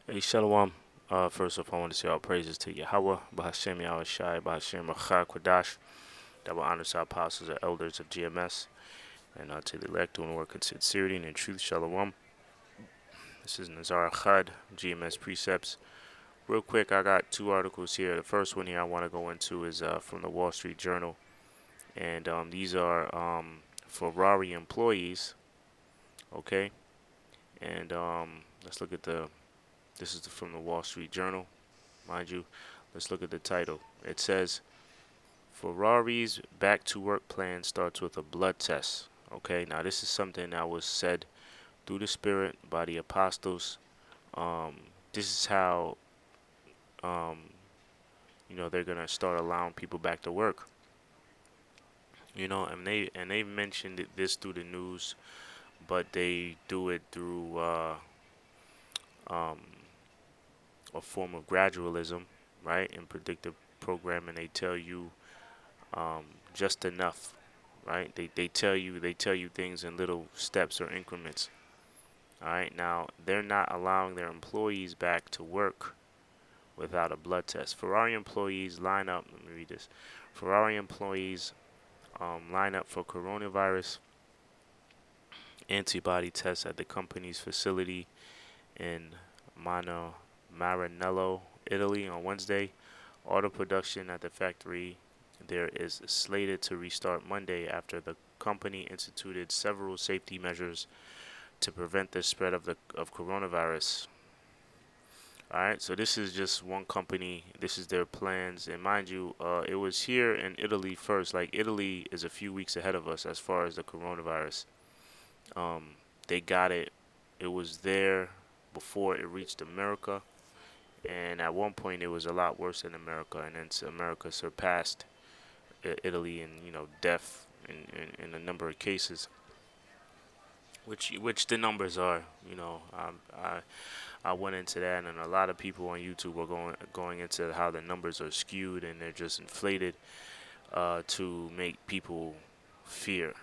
Hey, shalawam. First off, I want to say all praises to Yahawah, bahasham, Yahawashi, bahasham, Kwadash, that will honor our apostles and elders of GMS, and to the elect doing work in sincerity and in truth, shalawam. This is Nazar Chad, GMS Precepts. Real quick, I got two articles here. The first one here I want to go into is from the Wall Street Journal, and these are Ferrari employees, okay? And let's look at this is from the Wall Street Journal, mind you. Let's look at the title. It says, Ferrari's back to work plan starts with a blood test. Okay, now this is something that was said through the Spirit by the apostles. Um, this is how um, they're gonna start allowing people back to work. And they mentioned this through the news, but they do it through um, a form of gradualism, right? In predictive programming, they tell you um, just enough, right? They tell you things in little steps or increments. All right. Now they're not allowing their employees back to work without a blood test. Ferrari employees line up. Let me read this. Ferrari employees line up for coronavirus antibody tests at the company's facility in Maranello, Italy, on Wednesday. Auto production at the factory there is slated to restart Monday after the company instituted several safety measures to prevent the spread of coronavirus. All right, so this is just one company. This is their plans, and mind you, it was here in Italy first. Like Italy is a few weeks ahead of us as far as the coronavirus. Um, they got it. It was there before it reached America, and at one point it was a lot worse in America, and then America surpassed Italy in death in a number of cases, which the numbers are. I went into that, and a lot of people on YouTube were going into how the numbers are skewed and they're just inflated to make people fear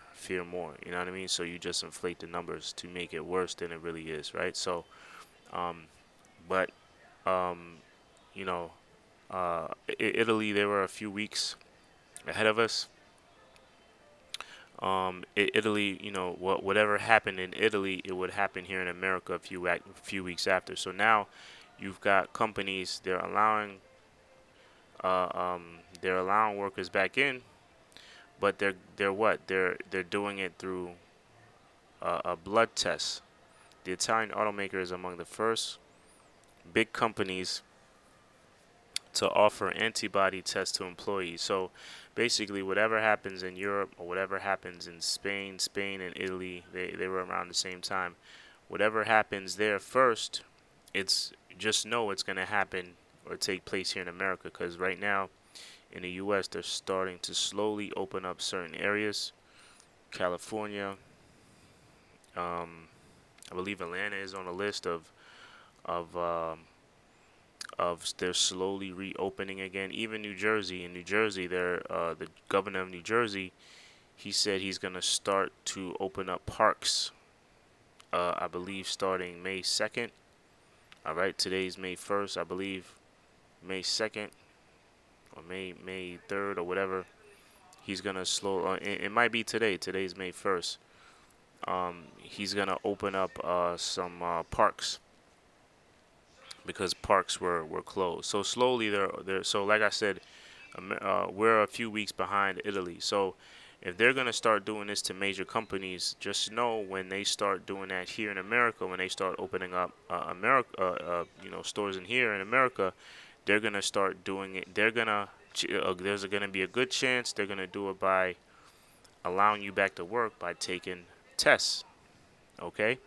more. You know what I mean? So you just inflate the numbers to make it worse than it really is, right? So, um, but um, you know, Italy, they were a few weeks ahead of us. Italy, whatever happened in Italy, it would happen here in America a few weeks after. So now you've got companies, they're allowing workers back in, but they're what they're doing it through a blood test. The Italian automaker is among the first big companies to offer antibody tests to employees. So basically, whatever happens in Europe or whatever happens in Spain and Italy, they were around the same time. Whatever happens there first, it's just know it's going to happen or take place here in America, because right now in the U.S. they're starting to slowly open up certain areas. California, um, I believe Atlanta is on a list of they're slowly reopening again. Even New Jersey. In New Jersey, the governor of New Jersey, he said he's gonna start to open up parks. I believe starting May 2nd. All right, today's May 1st, I believe. May 2nd or May 3rd or whatever. He's gonna slow. It might be today. Today's May 1st. He's gonna open up some parks because parks were closed. So slowly they're so like I said, we're a few weeks behind Italy. So if they're gonna start doing this to major companies, just know when they start doing that here in America, when they start opening up stores in here in America, they're gonna start doing it. There's gonna be a good chance they're gonna do it by allowing you back to work by taking tests. Okay.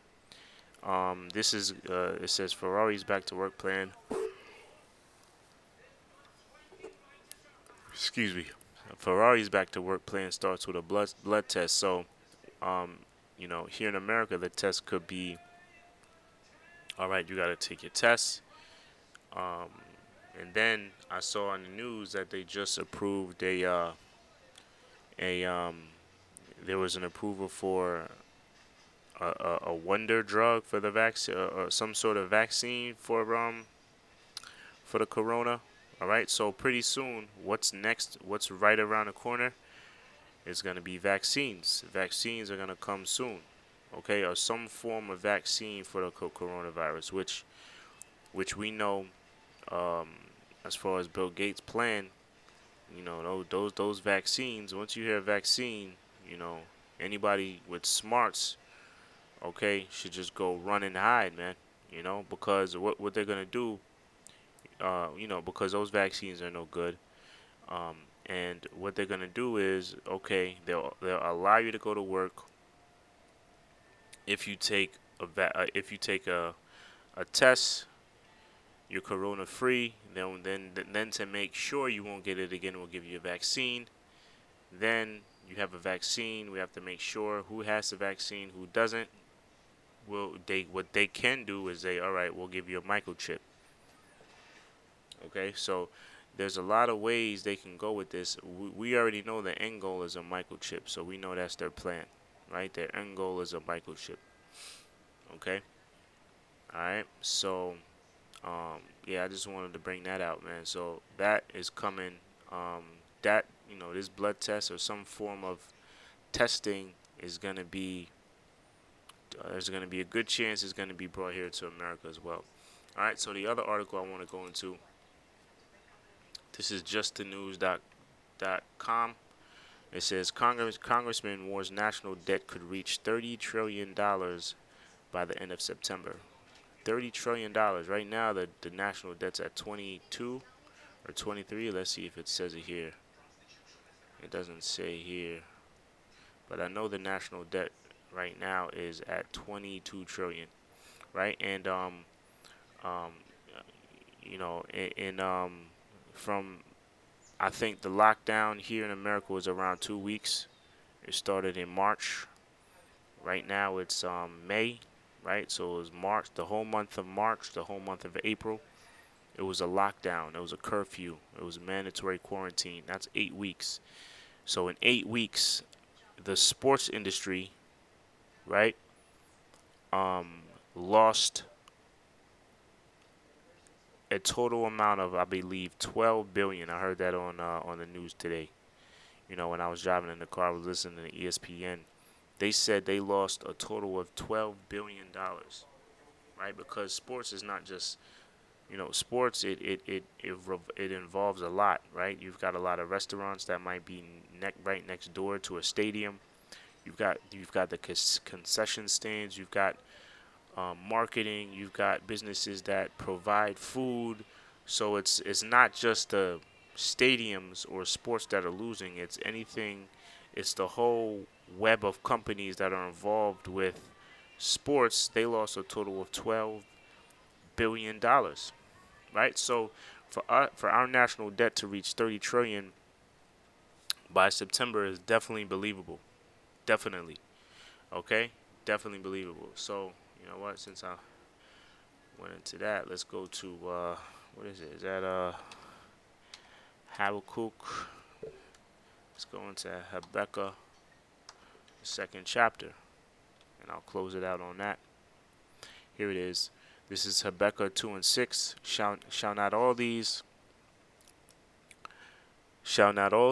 This is it says Ferrari's back to work plan. Excuse me. Ferrari's back to work plan starts with a blood test. So, um, here in America, the test could be, all right, you got to take your test. Um, and then I saw on the news that they just approved a there was an approval for a wonder drug for the vaccine, or some sort of vaccine for the corona. All right, so pretty soon, what's next? What's right around the corner is going to be vaccines. Vaccines are going to come soon, okay, or some form of vaccine for the coronavirus, which we know, um, as far as Bill Gates' plan, those vaccines. Once you hear vaccine, you know, anybody with smarts, okay, should just go run and hide, man. Because what they're gonna do, because those vaccines are no good. And what they're gonna do is, okay, they'll allow you to go to work if you take if you take a test, you're corona free. Then to make sure you won't get it again, we'll give you a vaccine. Then you have a vaccine. We have to make sure who has the vaccine, who doesn't. What they can do is all right, we'll give you a microchip. Okay, so there's a lot of ways they can go with this. We already know the end goal is a microchip, so we know that's their plan, right? Their end goal is a microchip. Okay, all right. So, yeah, I just wanted to bring that out, man. So that is coming. That this blood test or some form of testing is gonna be. There's gonna be a good chance it's gonna be brought here to America as well. All right. So the other article I want to go into. This is justthenews.com. It says Congressman warns national debt could reach $30 trillion by the end of September. $30 trillion. Right now, the national debt's at 22 or 23. Let's see if it says it here. It doesn't say here, but I know the national debt right now is at 22 trillion. Right, and um, from I think the lockdown here in America was around 2 weeks. It started in March. Right now it's May, right? So it was March, the whole month of March, the whole month of April. It was a lockdown. It was a curfew. It was mandatory quarantine. That's 8 weeks. So in 8 weeks, the sports industry, right, lost a total amount of, I believe, 12 billion. I heard that on the news today. When I was driving in the car, I was listening to ESPN. They said they lost a total of $12 billion, right? Because sports is not just, sports. It involves a lot, right? You've got a lot of restaurants that might be right next door to a stadium. You've got the concession stands. You've got marketing. You've got businesses that provide food. So it's not just the stadiums or sports that are losing. It's anything. It's the whole web of companies that are involved with sports. They lost a total of $12 billion, right? So for our national debt to reach 30 trillion by September is definitely believable. Definitely. Okay? Definitely believable. So, you know what? Since I went into that, let's go to what is it? Is that Habakkuk? Let's go into Habakkuk, the second chapter, and I'll close it out on that. Here it is. This is Habakkuk 2:6. Shall not all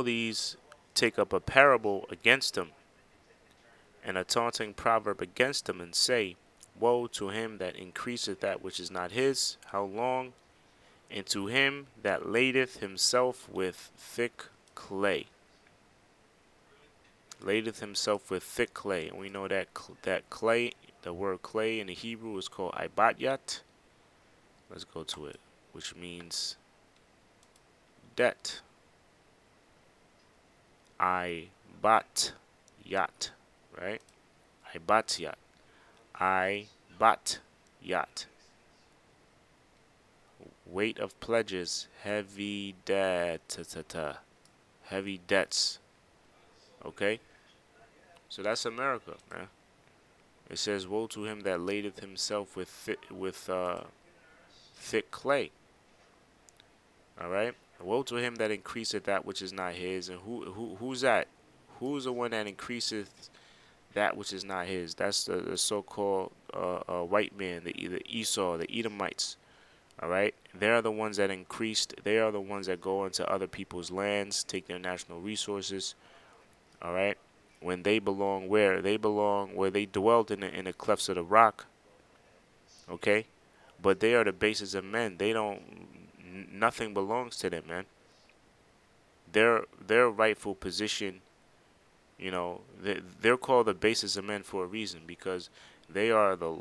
these take up a parable against him, and a taunting proverb against him, and say, Woe to him that increaseth that which is not his, how long? And to him that ladeth himself with thick clay. Ladeth himself with thick clay. And we know that that clay, the word clay in the Hebrew is called ibatyat. Let's go to it, which means debt. Ibatyat, right? Ibatyat. Ibatyat. Weight of pledges, heavy debt, heavy debts. Okay? So that's America, man. It says, Woe to him that ladeth himself with thick clay. Alright? Woe to him that increaseth that which is not his. And who's that? Who's the one that increaseth that which is not his. That's the so-called white man, the Esau, the Edomites. All right, they are the ones that increased. They are the ones that go into other people's lands, take their national resources. All right, when they belong where they belong, where they dwelt in the clefts of the rock. Okay, but they are the bases of men. They don't. Nothing belongs to them, man. Their rightful position. They're called the basis of men for a reason because they are the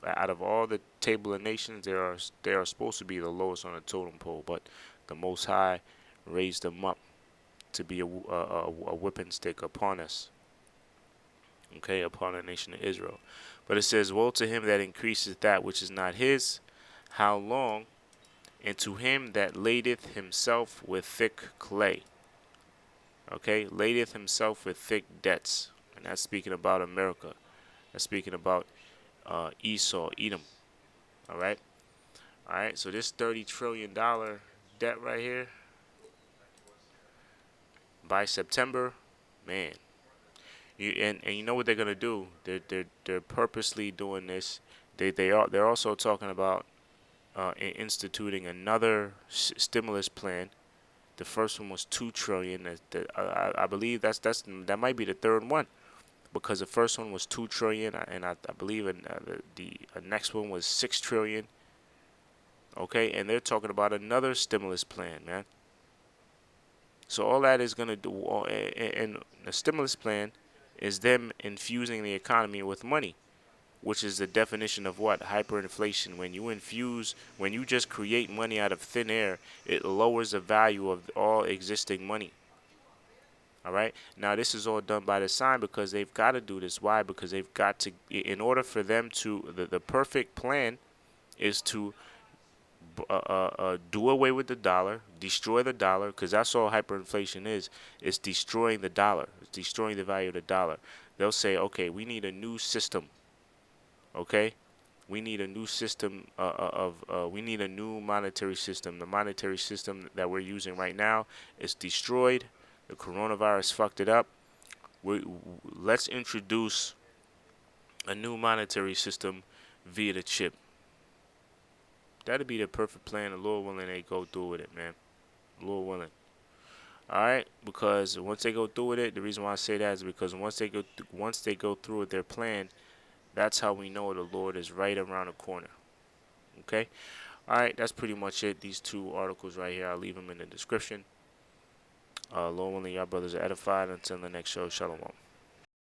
out of all the table of nations they are supposed to be the lowest on the totem pole, but the Most High raised them up to be a whipping stick upon us, okay, upon the nation of Israel. But it says, "Woe to him that increaseth that which is not his, how long? And to him that ladeth himself with thick clay." Okay, ladeth himself with thick debts, and that's speaking about America. That's speaking about Esau, Edom. All right. So this $30 trillion debt right here by September, man. And you know what they're gonna do? They're purposely doing this. They're also talking about instituting another stimulus plan. The first one was 2 trillion. I believe that might be the third one, because the first one was 2 trillion, and I believe the next one was 6 trillion. Okay, and they're talking about another stimulus plan, man. So all that is gonna do, and the stimulus plan is them infusing the economy with money, which is the definition of what? Hyperinflation. When you just create money out of thin air, it lowers the value of all existing money. All right. Now this is all done by design because they've got to do this. Why? Because they've got to, in order for them to, the perfect plan is to do away with the dollar, destroy the dollar, because that's all hyperinflation is. It's destroying the dollar. It's destroying the value of the dollar. They'll say, okay, we need a new system. Okay, we need a new system we need a new monetary system. The monetary system that we're using right now is destroyed. The coronavirus fucked it up. Let's introduce a new monetary system via the chip. That'd be the perfect plan. The Lord willing, they go through with it, man. Lord willing. All right, because once they go through with it, the reason why I say that is because once they go through with their plan, that's how we know the Lord is right around the corner. Okay. All right, that's pretty much it. These two articles right here, I'll leave them in the description. Lord willing, y'all brothers are edified. Until the next show, shalawam.